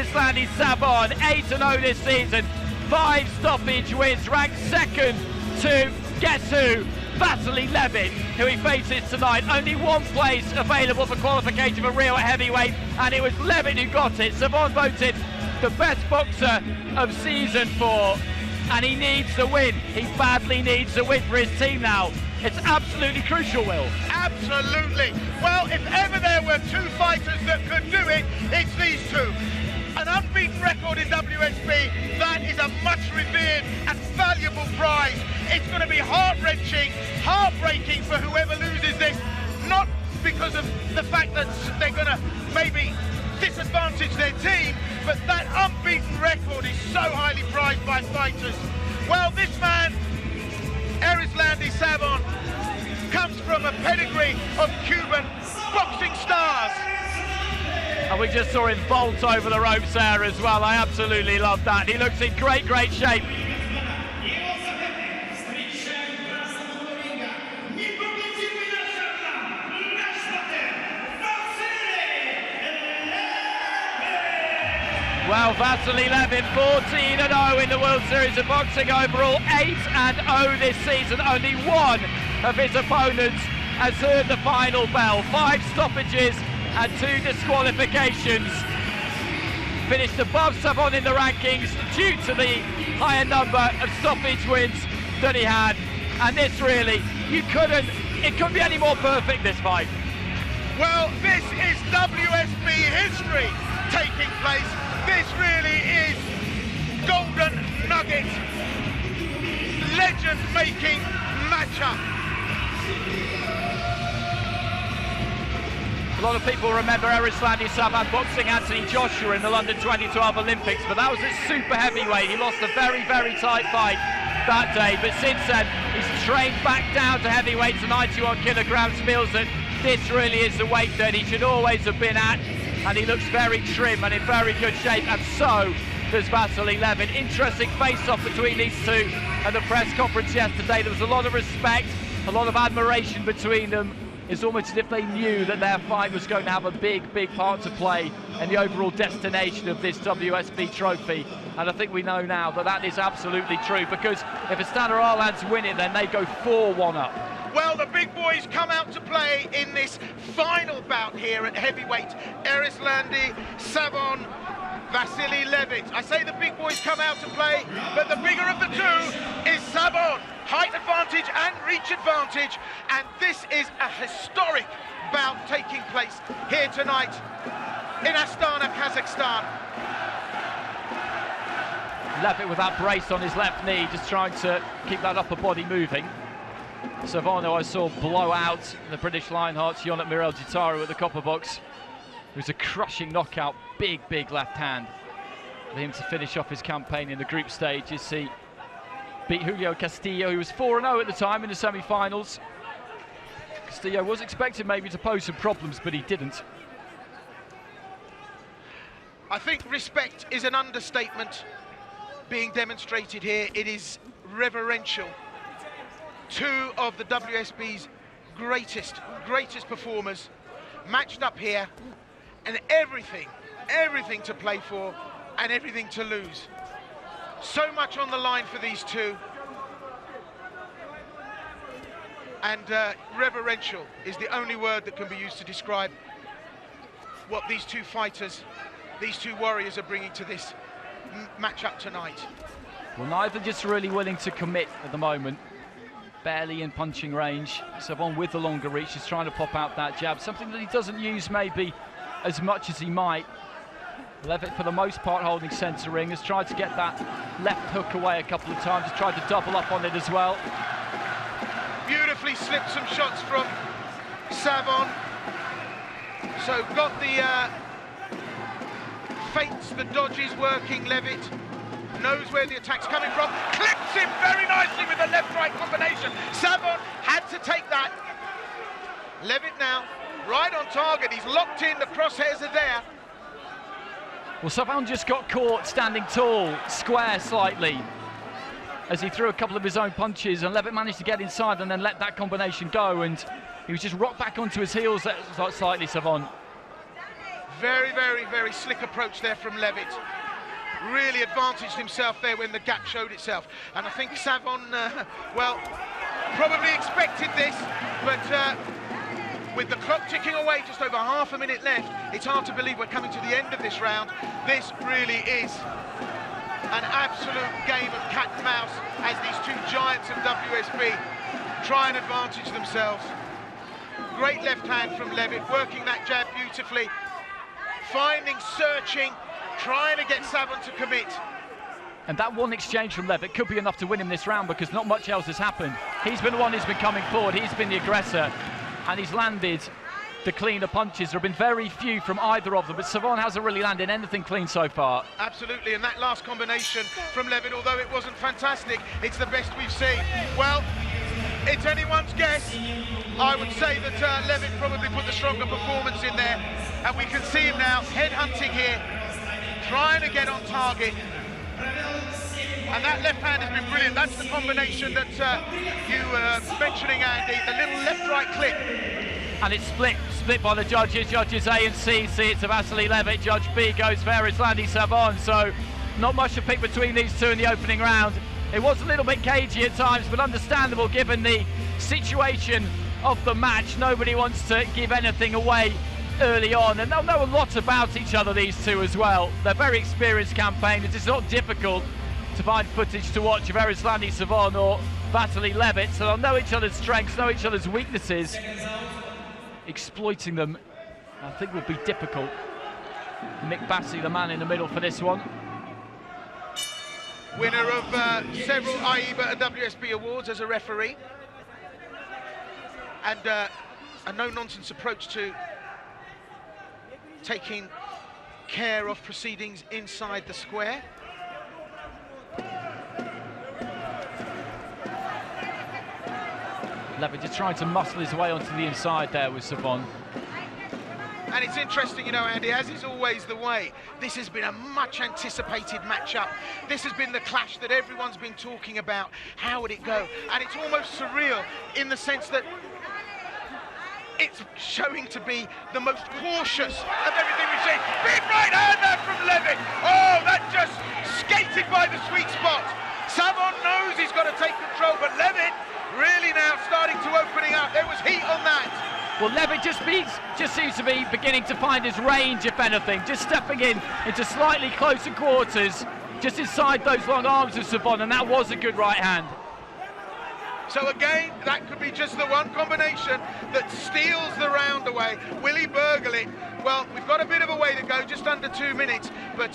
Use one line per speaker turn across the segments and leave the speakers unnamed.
Erislandy Savon, 8-0 this season, 5 stoppage wins, ranked second to, guess who? Vasily Levit, who he faces tonight. Only one place available for qualification for Rio at heavyweight, and it was Levit who got it. Savon voted the best boxer of season 4, and he needs the win. He badly needs the win for his team now. It's absolutely crucial, Will.
Absolutely. Well, if ever there were 2 fighters that could do it, it's these 2. An unbeaten record in WSB, that is a much revered and valuable prize. It's going to be heart-wrenching, heartbreaking for whoever loses this, not because of the fact that they're going to maybe disadvantage their team, but that unbeaten record is so highly prized by fighters. Well, this man, Erislandy Savon, comes from a pedigree of Cuban boxing stars.
And we just saw him vault over the ropes there as well. I absolutely love that. He looks in great, great shape. Well, Vasily Levit, 14-0 in the World Series of Boxing overall, 8-0 this season. Only one of his opponents has heard the final bell. 5 stoppages and 2 disqualifications. Finished above Savon in the rankings due to the higher number of stoppage wins that he had. And this really, it couldn't be any more perfect, this fight.
Well, this is WSB history taking place. This really is golden nugget, legend-making matchup.
A lot of people remember Erislandy Savon boxing Anthony Joshua in the London 2012 Olympics, but that was at super heavyweight. He lost a very, very tight fight that day, but since then he's trained back down to heavyweight to 91 kilograms, feels that this really is the weight that he should always have been at, and he looks very trim and in very good shape, and so does Vasily Levit. Interesting face-off between these two at the press conference yesterday. There was a lot of respect, a lot of admiration between them. It's almost as if they knew that their fight was going to have a big, big part to play in the overall destination of this WSB trophy. And I think we know now that that is absolutely true, because if Astana Arlands win it, then they go 4-1 up.
Well, the big boys come out to play in this final bout here at heavyweight. Erislandy Savon, Vasily Levit. I say the big boys come out to play, but the bigger of the two is Savon. Height advantage and reach advantage, and this is a historic bout taking place here tonight in Astana, Kazakhstan.
Levit with that brace on his left knee, just trying to keep that upper body moving. Savon, I saw blow out the British Lionhearts, Yonat Mirel Gitaru at the copper box. It was a crushing knockout, big, big left hand for him to finish off his campaign in the group stage as he beat Julio Castillo, who was 4-0 at the time in the semi-finals. Castillo was expected maybe to pose some problems, but he didn't.
I think respect is an understatement being demonstrated here. It is reverential. 2 of the WSB's greatest performers matched up here, and everything to play for and everything to lose. So much on the line for these two, and reverential is the only word that can be used to describe what these 2 fighters, these 2 warriors are bringing to this matchup tonight.
Well, neither just really willing to commit at the moment. Barely in punching range. Savon with the longer reach is trying to pop out that jab, something that he doesn't use maybe as much as he might. Levit, for the most part, holding centre ring, has tried to get that left hook away a couple of times, has tried to double up on it as well.
Beautifully slipped some shots from Savon. So got the feints, the dodges working. Levit knows where the attack's coming from, clips him very nicely with the left-right combination. Savon had to take that. Levit now, right on target, he's locked in, the crosshairs are there.
Well, Savon just got caught standing tall, square slightly, as he threw a couple of his own punches, and Levit managed to get inside and then let that combination go, and he was just rocked back onto his heels slightly, Savon.
Very, very, very slick approach there from Levit. Really advantaged himself there when the gap showed itself. And I think Savon, well, probably expected this, but with the clock ticking away, just over half a minute left, it's hard to believe we're coming to the end of this round. This really is an absolute game of cat and mouse as these two giants of WSB try and advantage themselves. Great left hand from Levit, working that jab beautifully, finding, searching, trying to get Savon to commit.
And that one exchange from Levit could be enough to win him this round, because not much else has happened. He's been the one who's been coming forward, he's been the aggressor, and he's landed the cleaner punches. There have been very few from either of them, but Savon hasn't really landed anything clean so far.
Absolutely, and that last combination from Levit, although it wasn't fantastic, it's the best we've seen. Well, it's anyone's guess. I would say that Levit probably put the stronger performance in there, and we can see him now head-hunting here, trying to get on target. And that left hand has been brilliant. That's the combination that you were mentioning, Andy, the little left-right click.
And it's split by the judges. Judges A and C see it to Vasily Levit. Judge B goes for Erislandy Savon. So not much to pick between these two in the opening round. It was a little bit cagey at times, but understandable given the situation of the match. Nobody wants to give anything away early on, and they'll know a lot about each other, these two as well. They're very experienced campaigners. It's not difficult to find footage to watch of Erislandy Savon or Vasily Levit, so they'll know each other's strengths, know each other's weaknesses. Exploiting them, I think, will be difficult. Mick Bassey, the man in the middle for this one.
Winner of several IEBA and WSB awards as a referee. And a no-nonsense approach to taking care of proceedings inside the square.
Levit just trying to muscle his way onto the inside there with Savon.
And it's interesting, you know, Andy, as is always the way, this has been a much anticipated matchup. This has been the clash that everyone's been talking about. How would it go? And it's almost surreal in the sense that it's showing to be the most cautious of everything we've seen. Big right hand there from Levit. Oh, that just skated by the sweet spot. Savon knows he's got to take control, but Levit really now starting to opening up. There was heat on that.
Well, Levit just seems to be beginning to find his range, if anything, just stepping into slightly closer quarters, just inside those long arms of Savon, and that was a good right hand.
So again, that could be just the one combination that steals the round away. Will he burgle it? Well, we've got a bit of a way to go, just under 2 minutes, but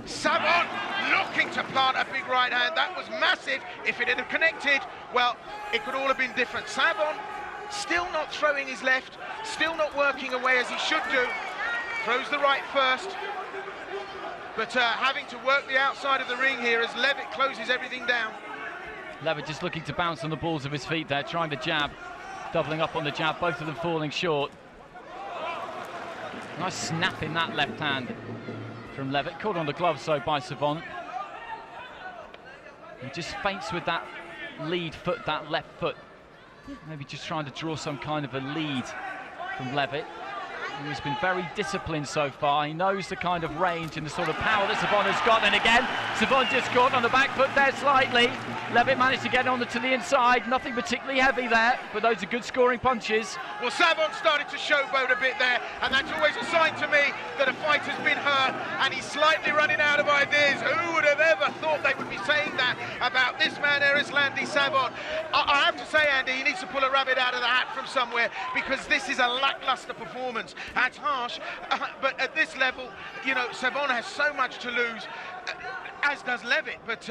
Savon looking to plant a big right hand. That was massive. If it had connected, well, it could all have been different. Savon still not throwing his left, still not working away as he should do. Throws the right first, but having to work the outside of the ring here as Levit closes everything down.
Levit just looking to bounce on the balls of his feet there, trying the jab, doubling up on the jab, both of them falling short. Nice snap in that left hand from Levit, caught on the glove so by Savon. He just feints with that lead foot, that left foot. Maybe just trying to draw some kind of a lead from Levit. He's been very disciplined so far. He knows the kind of range and the sort of power that Savon has got. And again, Savon just caught on the back foot there slightly. Levit managed to get on to the inside. Nothing particularly heavy there, but those are good scoring punches.
Well, Savon started to showboat a bit there, and that's always a sign to me that a fight has been hurt, and he's slightly running out of ideas. Who would have ever thought they would be saying that about this man, Erislandy Savon? I have to say, Andy, he needs to pull a rabbit out of the hat from somewhere, because this is a lackluster performance. That's harsh, but at this level, you know, Savon has so much to lose, as does Levit, but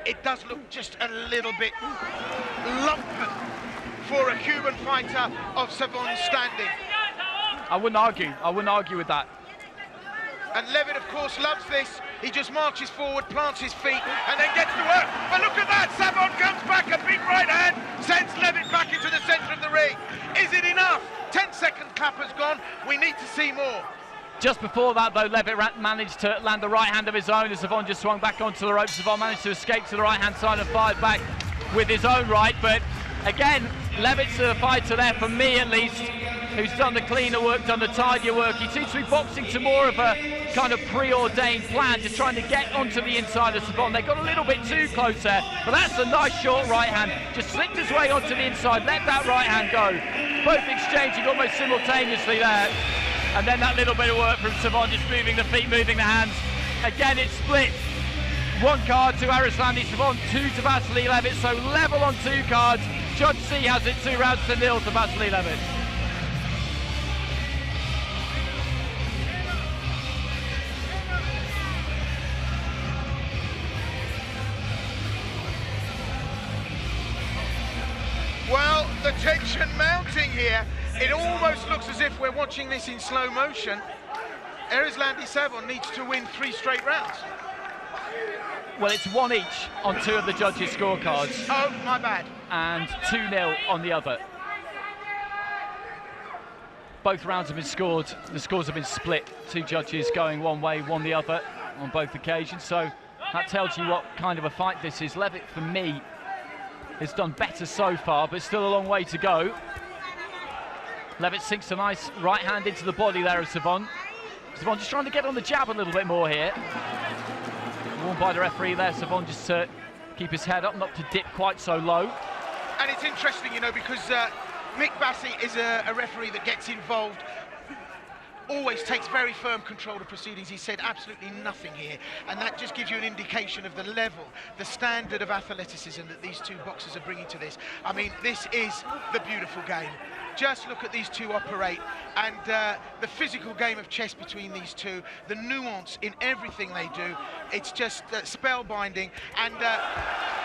it does look just a little bit lumpen for a Cuban fighter of Savon's standing.
I wouldn't argue with that.
And Levit, of course, loves this. He just marches forward, plants his feet, and then gets to work. But look at that, Savon comes back, a big right hand, sends Levit back into the centre of the ring. Is it enough? 10-second clap has gone. We need to see more.
Just before that, though, Levit managed to land the right hand of his own as Savon just swung back onto the ropes. Savon managed to escape to the right-hand side and fired back with his own right. But again, Levit's the fighter there, for me at least, who's done the cleaner work, done the tidier work. He seems to be boxing to more of a kind of preordained plan, just trying to get onto the inside of Savon. They got a little bit too close there, but that's a nice short right hand. Just slipped his way onto the inside, let that right hand go. Both exchanging almost simultaneously there. And then that little bit of work from Savon, just moving the feet, moving the hands. Again, it's split. 1 card to Erislandy Savon, 2 to Vasily Levit, so level on 2 cards. Judge C has it 2 rounds to 0 to Vasily Levit.
Well, the tension mounting here. It almost looks as if we're watching this in slow motion. Erislandy Savon needs to win 3 straight rounds.
Well, it's 1 each on 2 of the judges' scorecards.
Oh, my bad.
And 2-0 on the other. Both rounds have been scored. The scores have been split. 2 judges going one way, 1 the other on both occasions. So that tells you what kind of a fight this is. Levit, for me, has done better so far, but still a long way to go. Levit sinks a nice right hand into the body there of Savon. Savon just trying to get on the jab a little bit more here. Warned by the referee there, Savon just to keep his head up, not to dip quite so low.
And it's interesting, you know, because Mick Vassily is a referee that gets involved, always takes very firm control of proceedings. He said absolutely nothing here, and that just gives you an indication of the level, the standard of athleticism that these 2 boxers are bringing to this. I mean, this is the beautiful game. Just look at these 2 operate, and the physical game of chess between these 2, the nuance in everything they do, it's just spellbinding. And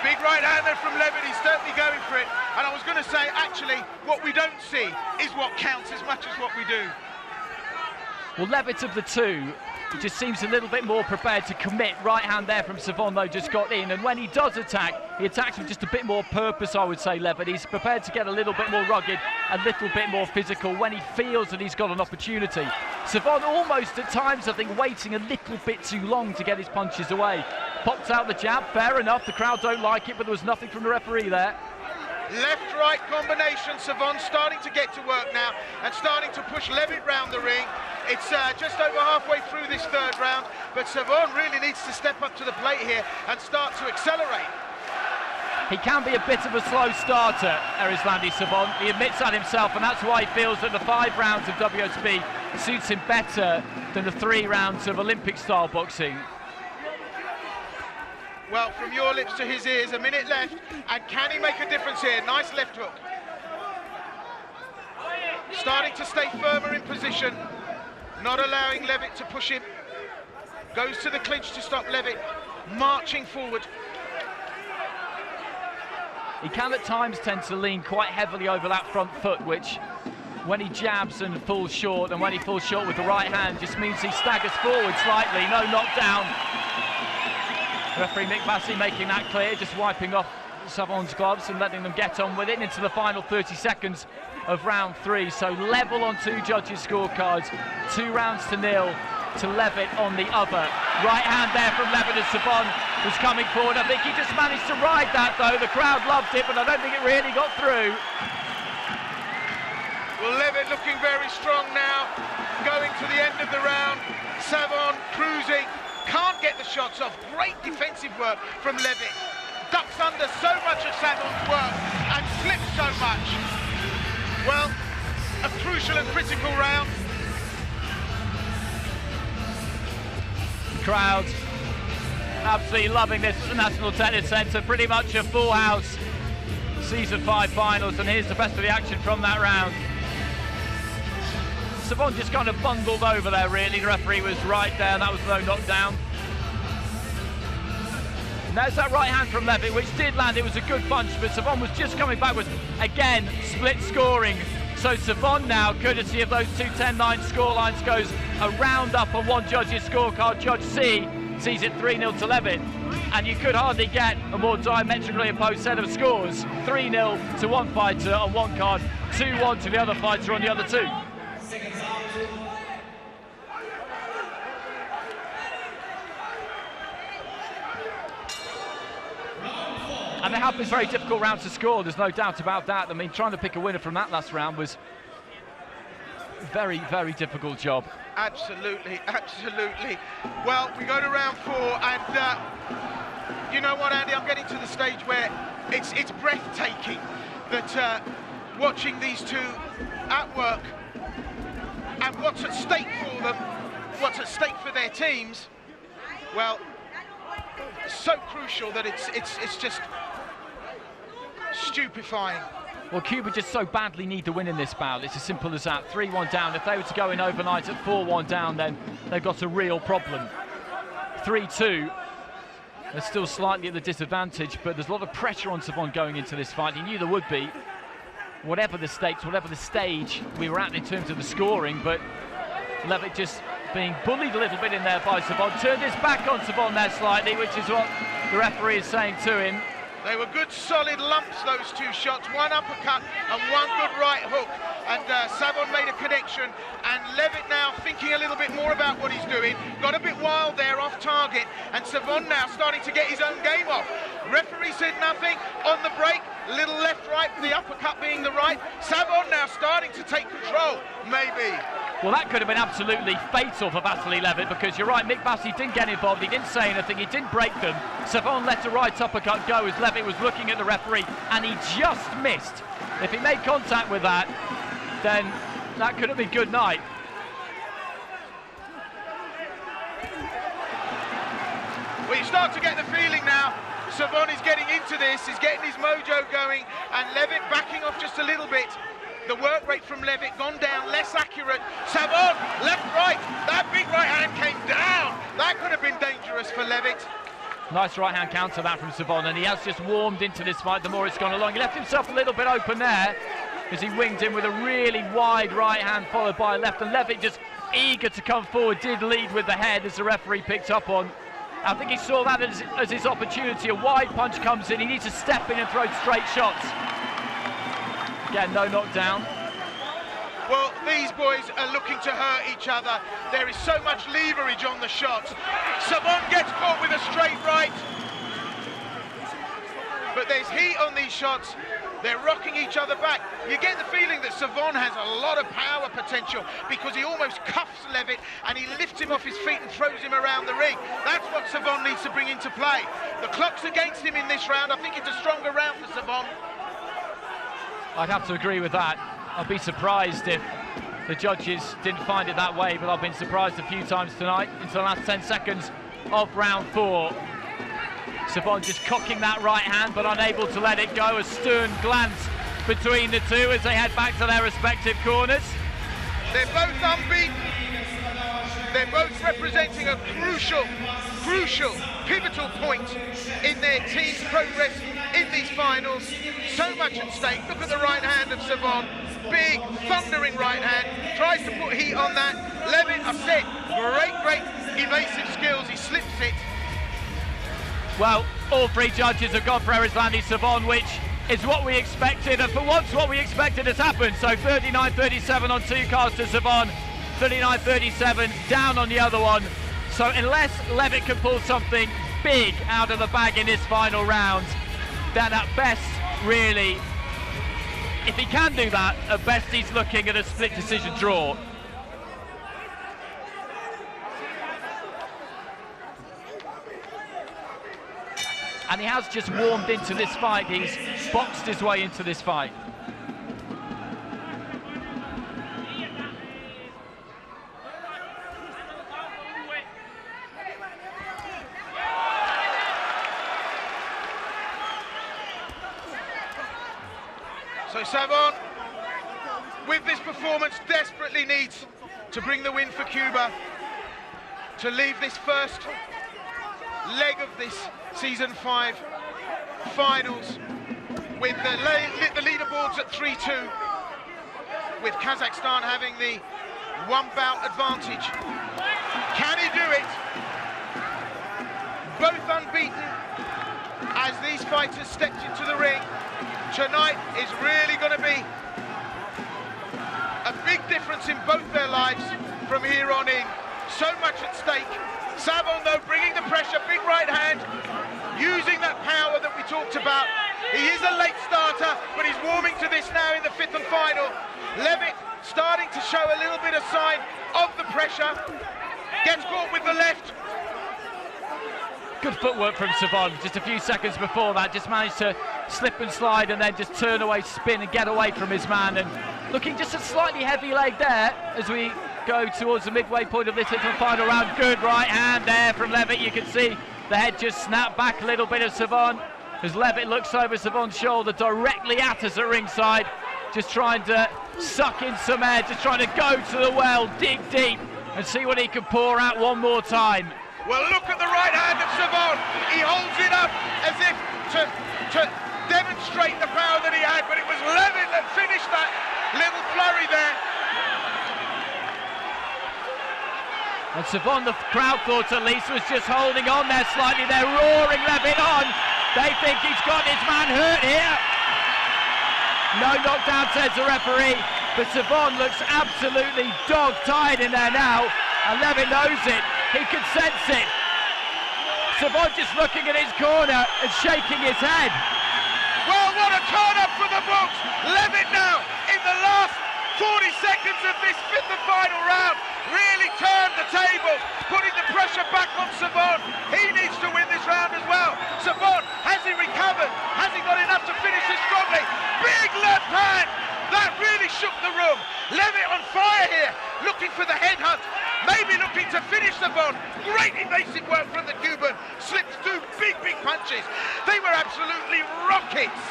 big right hand there from Levit, he's certainly going for it. And I was going to say, actually, what we don't see is what counts as much as what we do.
Well, Levit of the 2, he just seems a little bit more prepared to commit. Right hand there from Savon, though, just got in. And when he does attack, he attacks with just a bit more purpose, I would say, Levit. He's prepared to get a little bit more rugged, a little bit more physical when he feels that he's got an opportunity. Savon almost at times, I think, waiting a little bit too long to get his punches away. Pops out the jab, fair enough. The crowd don't like it, but there was nothing from the referee there.
Left-right combination. Savon starting to get to work now and starting to push Levit round the ring. It's just over halfway through this 3rd round, but Savon really needs to step up to the plate here and start to accelerate.
He can be a bit of a slow starter, Erislandy Savon. He admits that himself, and that's why he feels that the 5 rounds of WSB suits him better than the 3 rounds of Olympic-style boxing.
Well, from your lips to his ears, a minute left, and can he make a difference here? Nice left hook. Starting to stay firmer in position, not allowing Levit to push him. Goes to the clinch to stop Levit, marching forward.
He can at times tend to lean quite heavily over that front foot, which when he jabs and falls short, and when he falls short with the right hand, just means he staggers forward slightly. No knockdown. Referee Mick Vasily making that clear, just wiping off Savon's gloves and letting them get on with it into the final 30 seconds of round 3. So level on 2 judges' scorecards, 2 rounds to 0 to Levit on the other. Right hand there from Levit as Savon was coming forward. I think he just managed to ride that, though. The crowd loved it, but I don't think it really got through.
Well, Levit looking very strong now, going to the end of the round. Savon cruising. Can't get the shots off. Great defensive work from Levit. Ducks under so much of Savon's work and slips so much. Well, a crucial and critical round.
The crowd absolutely loving this at the National Tennis Centre. Pretty much a full house. Season 5 finals, and here's the best of the action from that round. Savon just kind of bundled over there, really. The referee was right there, that was no knockdown. And there's that right hand from Levit, which did land. It was a good punch, but Savon was just coming backwards. Again, split scoring. So Savon now, courtesy of those 2 10-9 scorelines, goes a round up on 1 judge's scorecard. Judge C sees it 3-0 to Levit. And you could hardly get a more diametrically opposed set of scores. 3-0 to 1 fighter on 1 card, 2-1 to the other fighter on the other 2. And they have been very difficult rounds to score, there's no doubt about that. I mean, trying to pick a winner from that last round was a very, very difficult job.
Absolutely, absolutely. Well, we go to round 4, and you know what, Andy, I'm getting to the stage where it's breathtaking that watching these two at work and what's at stake for them, what's at stake for their teams, well, so crucial that it's just stupefying.
Well, Cuba just so badly need to win in this bout. It's as simple as that. 3-1 down. If they were to go in overnight at 4-1 down, then they've got a real problem. 3-2, they're still slightly at the disadvantage, but there's a lot of pressure on Savon going into this fight. He knew there would be, whatever the stakes, whatever the stage we were at in terms of the scoring, but Levit just being bullied a little bit in there by Savon. Turned his back on Savon there slightly, which is what the referee is saying to him.
They were good solid lumps, those two shots, one uppercut and one good right hook, and Savon made a connection, and Levit now thinking a little bit more about what he's doing, got a bit wild there off target, and Savon now starting to get his own game off. Referee said nothing, on the break, little left-right, the uppercut being the right. Savon now starting to take control, maybe.
Well, that could have been absolutely fatal for Vasily Levit, because you're right, Mick Vasily didn't get involved, he didn't say anything, he didn't break them. Savon let a right uppercut go as Levit was looking at the referee, and he just missed. If he made contact with that, then that could have been good night.
Well, you start to get the feeling now, Savon is getting into this, he's getting his mojo going, and Levit backing off just a little bit. The work rate from Levit gone down, less accurate. Savon, left, right, that big right hand came down. That could have been dangerous for Levit.
Nice right hand counter that from Savon, and he has just warmed into this fight the more it's gone along. He left himself a little bit open there as he winged in with a really wide right hand followed by a left, and Levit just eager to come forward, did lead with the head as the referee picked up on. I think he saw that as his opportunity. A wide punch comes in, he needs to step in and throw straight shots. Again, no knockdown.
Well, these boys are looking to hurt each other. There is so much leverage on the shots. Savon gets caught with a straight right. But there's heat on these shots. They're rocking each other back. You get the feeling that Savon has a lot of power potential because he almost cuffs Levit and he lifts him off his feet and throws him around the ring. That's what Savon needs to bring into play. The clock's against him in this round. I think it's a stronger round for Savon.
I'd have to agree with that. I'd be surprised if the judges didn't find it that way, but I've been surprised a few times tonight into the last 10 seconds of round 4. Savon just cocking that right hand, but unable to let it go. A stern glance between the two as they head back to their respective corners.
They're both unbeaten. They're both representing a crucial, pivotal point in their team's progress in these finals. So much at stake. Look at the right hand of Savon. Big, thundering right hand. Tries to put heat on that. Levit, I said, great evasive skills. He slips it.
Well, all three judges have gone for Erislandy Savon, which is what we expected, and for once what we expected has happened. So 39-37 on two cards to Savon, 39-37 down on the other one. So unless Levit can pull something big out of the bag in this final round, then at best, really, if he can do that, at best he's looking at a split decision draw. And he has just warmed into this fight. He's boxed his way into this fight.
So Savon, with this performance, desperately needs to bring the win for Cuba, to leave this first leg of this Season 5 finals with the leaderboards at 3-2, with Kazakhstan having the one bout advantage. Can he do it? Both unbeaten as these fighters stepped into the ring. Tonight is really going to be a big difference in both their lives from here on in. So much at stake. Savon, though, bringing the pressure, big right hand, using that power that we talked about, He is a late starter, but he's warming to this now in the fifth and final. Levit starting to show a little bit of sign of the pressure. Gets caught with the left.
Good footwork from Savon just a few seconds before that. Just managed to slip and slide and then just turn away, spin and get away from his man. And looking just a slightly heavy leg there as we go towards the midway point of this fifth and final round. Good right hand there from Levit. You can see the head just snapped back a little bit of Savon as Levit looks over Savon's shoulder directly at us at ringside. Just trying to suck in some air, just trying to go to the well, dig deep and see what he can pour out one more time.
Well, look at the right hand of Savon. He holds it up as if to demonstrate the power that he had, but it was Levit that finished that little flurry there.
And Savon, the crowd thought at least, was just holding on there slightly. They're roaring Levit on. They think he's got his man hurt here. No knockdown, says the referee, but Savon looks absolutely dog-tired in there now, and Levit knows it. He can sense it. Savon just looking at his corner and shaking his head.
Well, what a turn up for the books. Levit now, in the last 40 seconds of this fifth and final round, really turned the table, putting the pressure back on Savon. He needs to win this round as well. Savon, has he recovered? Has he got enough to finish this strongly? Big left hand. That really shook the room. Levit on fire here, looking for the headhunt, maybe looking to finish Savon. Great evasive work from the Cuban. Slips two big punches. They were absolutely rockets.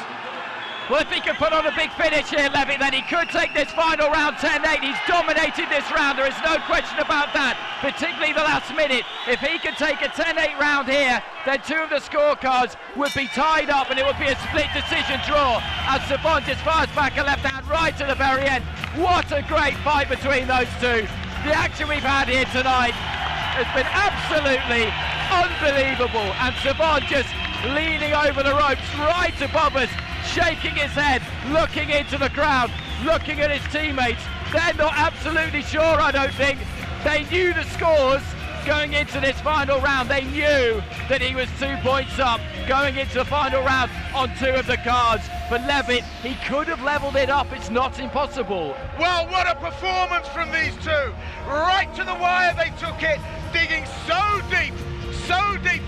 Well, if he can put on a big finish here, Levit, then he could take this final round 10-8. He's dominated this round, there is no question about that, particularly the last minute. If he can take a 10-8 round here, then two of the scorecards would be tied up and it would be a split decision draw as Savon just fires back a left hand right to the very end. What a great fight between those two. The action we've had here tonight has been absolutely unbelievable, and Savon just leaning over the ropes right above us, shaking his head, looking into the crowd, looking at his teammates. They're not absolutely sure, I don't think. They knew the scores going into this final round. They knew that he was 2 points up going into the final round on two of the cards. But Levit, he could have levelled it up. It's not impossible.
Well, what a performance from these two. Right to the wire they took it, digging so deep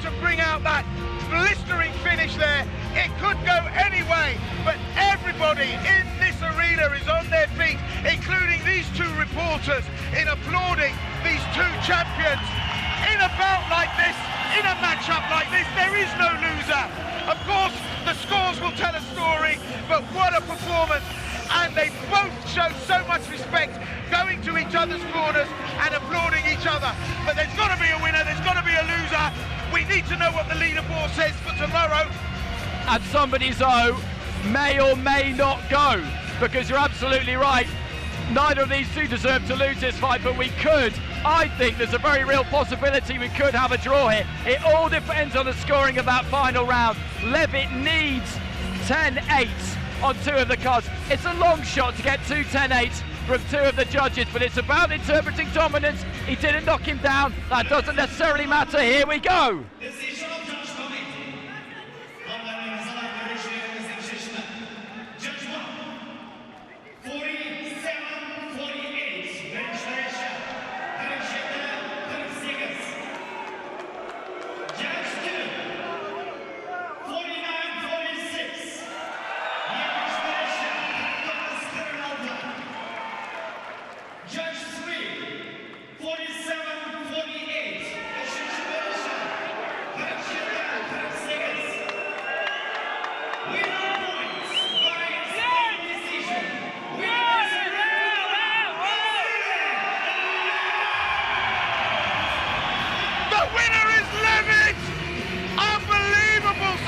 to bring out that blistering finish there. It could go any way, but everybody in this arena is on their feet, including these two reporters, in applauding these two champions. In a bout like this, in a matchup like this, there is no loser. Of course, the scores will tell a story, but what a performance. And they both show so much respect, going to each other's corners and applauding each other. But there's got to be a winner, there's got to be a loser. We need to know what the leaderboard says for tomorrow.
And somebody's O may or may not go, because you're absolutely right. Neither of these two deserve to lose this fight, but we could. I think there's a very real possibility we could have a draw here. It all depends on the scoring of that final round. Levit needs 10-8 on two of the cards. It's a long shot to get two 10-8s from two of the judges, but it's about interpreting dominance. He didn't knock him down. That doesn't necessarily matter. Here we go.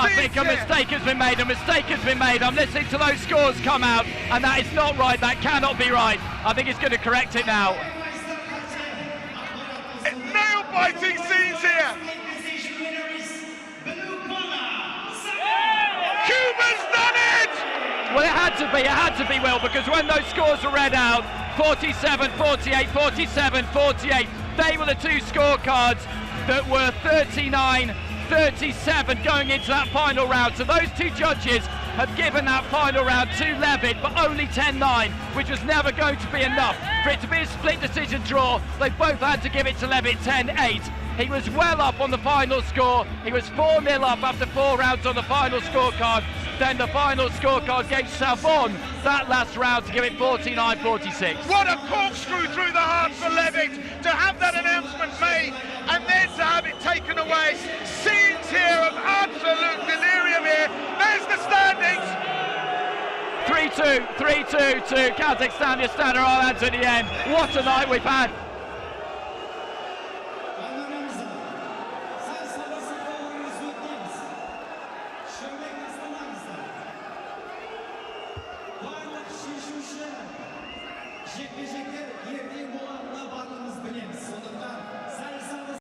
I think a mistake has been made, I'm listening to those scores come out, and that is not right, that cannot be right. I think he's going to correct it now.
Nail-biting scenes here. Cuba's done it!
Well, it had to be, Will, because when those scores were read out, 47-48, 47-48, they were the two scorecards that were 39-37 going into that final round. So those two judges have given that final round to Levit, but only 10-9, which was never going to be enough for it to be a split decision draw. They both had to give it to Levit 10-8. He was well up on the final score. He was 4-0 up after 4 rounds on the final scorecard. Then the final scorecard gave Savon that last round to give it 49-46.
What a corkscrew through the heart for Levit to have that announcement made and then to have it taken away. Scenes here of absolute delirium here. There's the standings.
3-2 to Kazakhstan. Astana Islands at the end. What a night we've had.
Жекпе-жектер ертең болатынына барлығымыз білеміз. Сондықтан